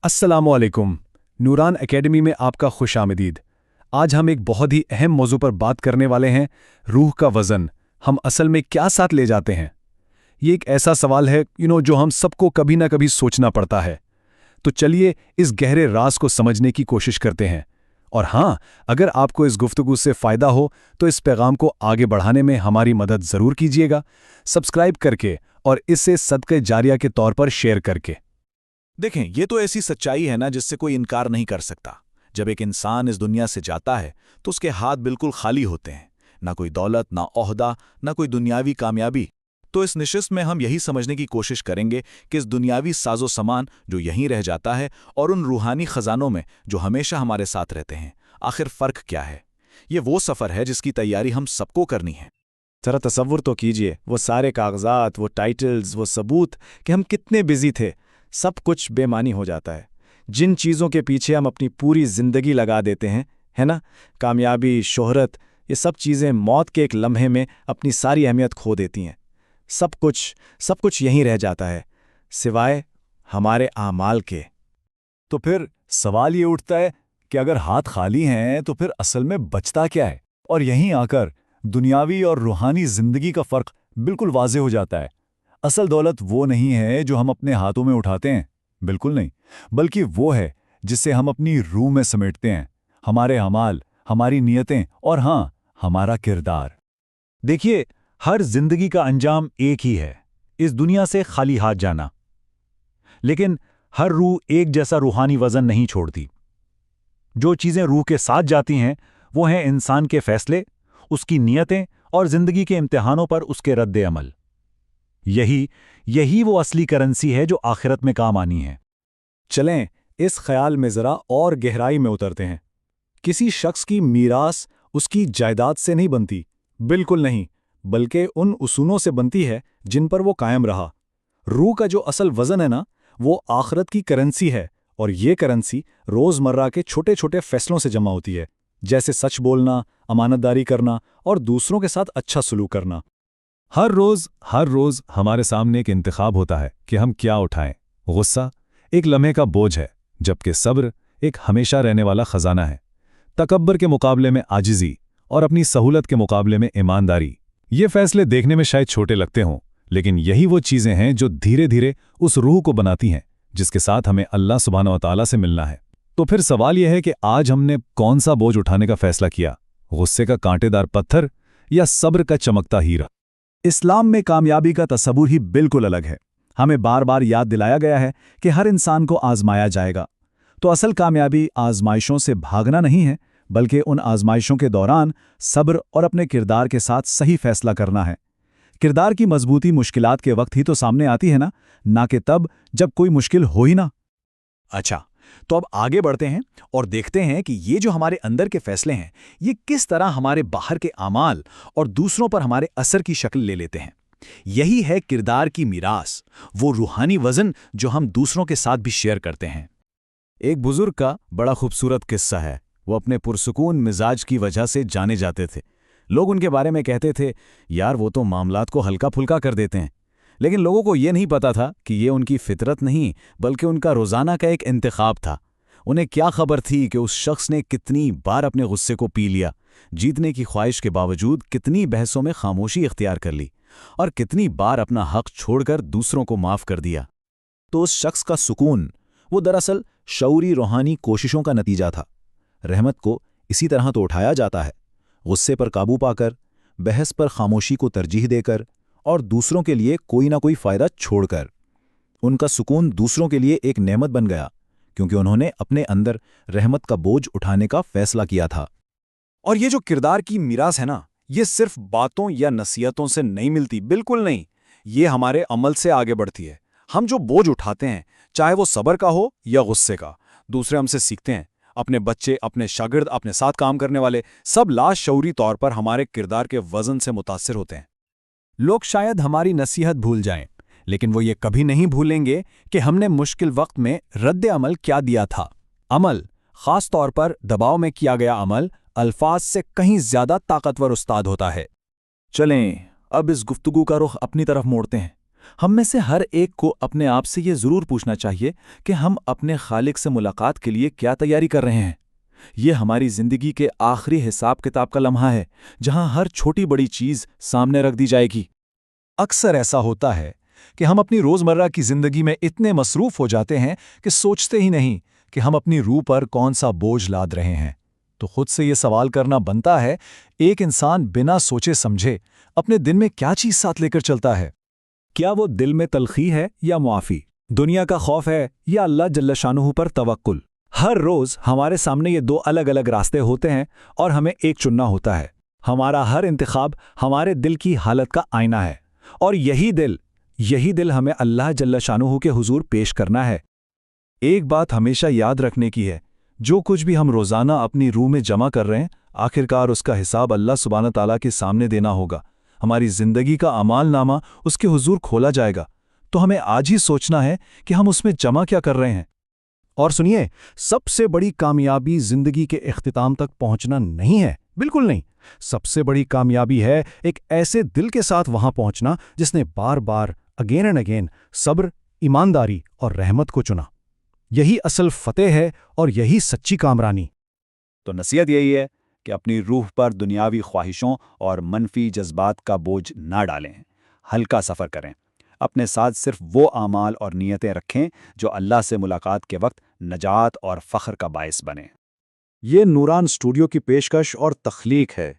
السلام علیکم۔ نوران اکیڈمی میں آپ کا خوش آمدید۔ آج ہم ایک بہت ہی اہم موضوع پر بات کرنے والے ہیں، روح کا وزن۔ ہم اصل میں کیا ساتھ لے جاتے ہیں؟ یہ ایک ایسا سوال ہے جو ہم سب کو کبھی نہ کبھی سوچنا پڑتا ہے۔ تو چلیے اس گہرے راز کو سمجھنے کی کوشش کرتے ہیں۔ اور ہاں، اگر آپ کو اس گفتگو سے فائدہ ہو تو اس پیغام کو آگے بڑھانے میں ہماری مدد ضرور کیجیے گا، سبسکرائب کر کے اور اسے صدقہ جاریہ کے طور پر شیئر کر کے۔ دیکھیں، یہ تو ایسی سچائی ہے نا جس سے کوئی انکار نہیں کر سکتا۔ جب ایک انسان اس دنیا سے جاتا ہے تو اس کے ہاتھ بالکل خالی ہوتے ہیں، نہ کوئی دولت، نہ عہدہ، نہ کوئی دنیاوی کامیابی۔ تو اس نشست میں ہم یہی سمجھنے کی کوشش کریں گے کہ اس دنیاوی ساز و سامان جو یہیں رہ جاتا ہے اور ان روحانی خزانوں میں جو ہمیشہ ہمارے ساتھ رہتے ہیں، آخر فرق کیا ہے۔ یہ وہ سفر ہے جس کی تیاری ہم سب کو کرنی ہے۔ ذرا تصور تو کیجئے، وہ سارے کاغذات، وہ ٹائٹلز، وہ ثبوت کہ ہم کتنے بزی تھے، سب کچھ بے معنی ہو جاتا ہے۔ جن چیزوں کے پیچھے ہم اپنی پوری زندگی لگا دیتے ہیں، ہے نا، کامیابی، شہرت، یہ سب چیزیں موت کے ایک لمحے میں اپنی ساری اہمیت کھو دیتی ہیں۔ سب کچھ یہیں رہ جاتا ہے، سوائے ہمارے اعمال کے۔ تو پھر سوال یہ اٹھتا ہے کہ اگر ہاتھ خالی ہیں تو پھر اصل میں بچتا کیا ہے؟ اور یہیں آ کر دنیاوی اور روحانی زندگی کا فرق بالکل واضح ہو جاتا ہے۔ اصل دولت وہ نہیں ہے جو ہم اپنے ہاتھوں میں اٹھاتے ہیں، بالکل نہیں، بلکہ وہ ہے جسے ہم اپنی روح میں سمیٹتے ہیں، ہمارے اعمال، ہماری نیتیں اور ہاں، ہمارا کردار۔ دیکھیے، ہر زندگی کا انجام ایک ہی ہے، اس دنیا سے خالی ہاتھ جانا۔ لیکن ہر روح ایک جیسا روحانی وزن نہیں چھوڑتی۔ جو چیزیں روح کے ساتھ جاتی ہیں وہ ہیں انسان کے فیصلے، اس کی نیتیں اور زندگی کے امتحانوں پر اس کے رد عمل۔ یہی وہ اصلی کرنسی ہے جو آخرت میں کام آنی ہے۔ چلیں اس خیال میں ذرا اور گہرائی میں اترتے ہیں۔ کسی شخص کی میراث اس کی جائیداد سے نہیں بنتی، بالکل نہیں، بلکہ ان اصولوں سے بنتی ہے جن پر وہ قائم رہا۔ روح کا جو اصل وزن ہے نا، وہ آخرت کی کرنسی ہے، اور یہ کرنسی روزمرہ کے چھوٹے چھوٹے فیصلوں سے جمع ہوتی ہے، جیسے سچ بولنا، امانت داری کرنا اور دوسروں کے ساتھ اچھا سلوک کرنا۔ ہر روز ہمارے سامنے ایک انتخاب ہوتا ہے کہ ہم کیا اٹھائیں۔ غصہ ایک لمحے کا بوجھ ہے، جبکہ صبر ایک ہمیشہ رہنے والا خزانہ ہے۔ تکبر کے مقابلے میں عاجزی اور اپنی سہولت کے مقابلے میں ایمانداری۔ یہ فیصلے دیکھنے میں شاید چھوٹے لگتے ہوں، لیکن یہی وہ چیزیں ہیں جو دھیرے دھیرے اس روح کو بناتی ہیں جس کے ساتھ ہمیں اللہ سبحانہ و تعالیٰ سے ملنا ہے۔ تو پھر سوال یہ ہے کہ آج ہم نے کون سا بوجھ اٹھانے کا فیصلہ کیا؟ غصے کا کانٹے دار پتھر یا صبر کا چمکتا ہیرا؟ اسلام میں کامیابی کا تصور ہی بالکل الگ ہے۔ ہمیں بار بار یاد دلایا گیا ہے کہ ہر انسان کو آزمایا جائے گا۔ تو اصل کامیابی آزمائشوں سے بھاگنا نہیں ہے، بلکہ ان آزمائشوں کے دوران صبر اور اپنے کردار کے ساتھ صحیح فیصلہ کرنا ہے۔ کردار کی مضبوطی مشکلات کے وقت ہی تو سامنے آتی ہے نا، نہ کہ تب جب کوئی مشکل ہو ہی نہ۔ اچھا، تو اب آگے بڑھتے ہیں اور دیکھتے ہیں کہ یہ جو ہمارے اندر کے فیصلے ہیں، یہ کس طرح ہمارے باہر کے اعمال اور دوسروں پر ہمارے اثر کی شکل لے لیتے ہیں۔ یہی ہے کردار کی میراث، وہ روحانی وزن جو ہم دوسروں کے ساتھ بھی شیئر کرتے ہیں۔ ایک بزرگ کا بڑا خوبصورت قصہ ہے۔ وہ اپنے پرسکون مزاج کی وجہ سے جانے جاتے تھے۔ لوگ ان کے بارے میں کہتے تھے، یار وہ تو معاملات کو ہلکا پھلکا کر دیتے ہیں۔ لیکن لوگوں کو یہ نہیں پتا تھا کہ یہ ان کی فطرت نہیں، بلکہ ان کا روزانہ کا ایک انتخاب تھا۔ انہیں کیا خبر تھی کہ اس شخص نے کتنی بار اپنے غصے کو پی لیا، جیتنے کی خواہش کے باوجود کتنی بحثوں میں خاموشی اختیار کر لی، اور کتنی بار اپنا حق چھوڑ کر دوسروں کو معاف کر دیا۔ تو اس شخص کا سکون، وہ دراصل شعوری روحانی کوششوں کا نتیجہ تھا۔ رحمت کو اسی طرح تو اٹھایا جاتا ہے، غصے پر قابو پا کر، بحث پر خاموشی کو ترجیح دے کر، اور دوسروں کے لیے کوئی نہ کوئی فائدہ چھوڑ کر۔ ان کا سکون دوسروں کے لیے ایک نعمت بن گیا، کیونکہ انہوں نے اپنے اندر رحمت کا بوجھ اٹھانے کا فیصلہ کیا تھا۔ اور یہ جو کردار کی میراث ہے نا، یہ صرف باتوں یا نصیحتوں سے نہیں ملتی، بالکل نہیں، یہ ہمارے عمل سے آگے بڑھتی ہے۔ ہم جو بوجھ اٹھاتے ہیں، چاہے وہ صبر کا ہو یا غصے کا، دوسرے ہم سے سیکھتے ہیں۔ اپنے بچے، اپنے شاگرد، اپنے ساتھ کام کرنے والے، سب لاشعوری طور پر ہمارے کردار کے وزن سے متاثر ہوتے ہیں۔ لوگ شاید ہماری نصیحت بھول جائیں، لیکن وہ یہ کبھی نہیں بھولیں گے کہ ہم نے مشکل وقت میں رد عمل کیا دیا تھا۔ عمل، خاص طور پر دباؤ میں کیا گیا عمل، الفاظ سے کہیں زیادہ طاقتور استاد ہوتا ہے۔ چلیں اب اس گفتگو کا رخ اپنی طرف موڑتے ہیں۔ ہم میں سے ہر ایک کو اپنے آپ سے یہ ضرور پوچھنا چاہیے کہ ہم اپنے خالق سے ملاقات کے لیے کیا تیاری کر رہے ہیں۔ یہ ہماری زندگی کے آخری حساب کتاب کا لمحہ ہے، جہاں ہر چھوٹی بڑی چیز سامنے رکھ دی جائے گی۔ اکثر ایسا ہوتا ہے کہ ہم اپنی روزمرہ کی زندگی میں اتنے مصروف ہو جاتے ہیں کہ سوچتے ہی نہیں کہ ہم اپنی روح پر کون سا بوجھ لاد رہے ہیں۔ تو خود سے یہ سوال کرنا بنتا ہے، ایک انسان بنا سوچے سمجھے اپنے دن میں کیا چیز ساتھ لے کر چلتا ہے؟ کیا وہ دل میں تلخی ہے یا معافی، دنیا کا خوف ہے یا اللہ جل شانہ پر توکل؟ ہر روز ہمارے سامنے یہ دو الگ الگ راستے ہوتے ہیں اور ہمیں ایک چننا ہوتا ہے۔ ہمارا ہر انتخاب ہمارے دل کی حالت کا آئینہ ہے، اور یہی دل ہمیں اللہ جل شانہ کے حضور پیش کرنا ہے۔ ایک بات ہمیشہ یاد رکھنے کی ہے، جو کچھ بھی ہم روزانہ اپنی روح میں جمع کر رہے ہیں، آخرکار اس کا حساب اللہ سبحانہ تعالیٰ کے سامنے دینا ہوگا۔ ہماری زندگی کا اعمال نامہ اس کے حضور کھولا جائے گا، تو ہمیں آج ہی سوچنا ہے کہ ہم اس میں جمع کیا کر رہے ہیں۔ اور سنیے، سب سے بڑی کامیابی زندگی کے اختتام تک پہنچنا نہیں ہے، بالکل نہیں۔ سب سے بڑی کامیابی ہے ایک ایسے دل کے ساتھ وہاں پہنچنا جس نے بار بار اگین اینڈ اگین صبر، ایمانداری اور رحمت کو چنا۔ یہی اصل فتح ہے اور یہی سچی کامرانی۔ تو نصیحت یہی ہے کہ اپنی روح پر دنیاوی خواہشوں اور منفی جذبات کا بوجھ نہ ڈالیں، ہلکا سفر کریں، اپنے ساتھ صرف وہ اعمال اور نیتیں رکھیں جو اللہ سے ملاقات کے وقت نجات اور فخر کا باعث بنیں۔ یہ نوران اسٹوڈیو کی پیشکش اور تخلیق ہے۔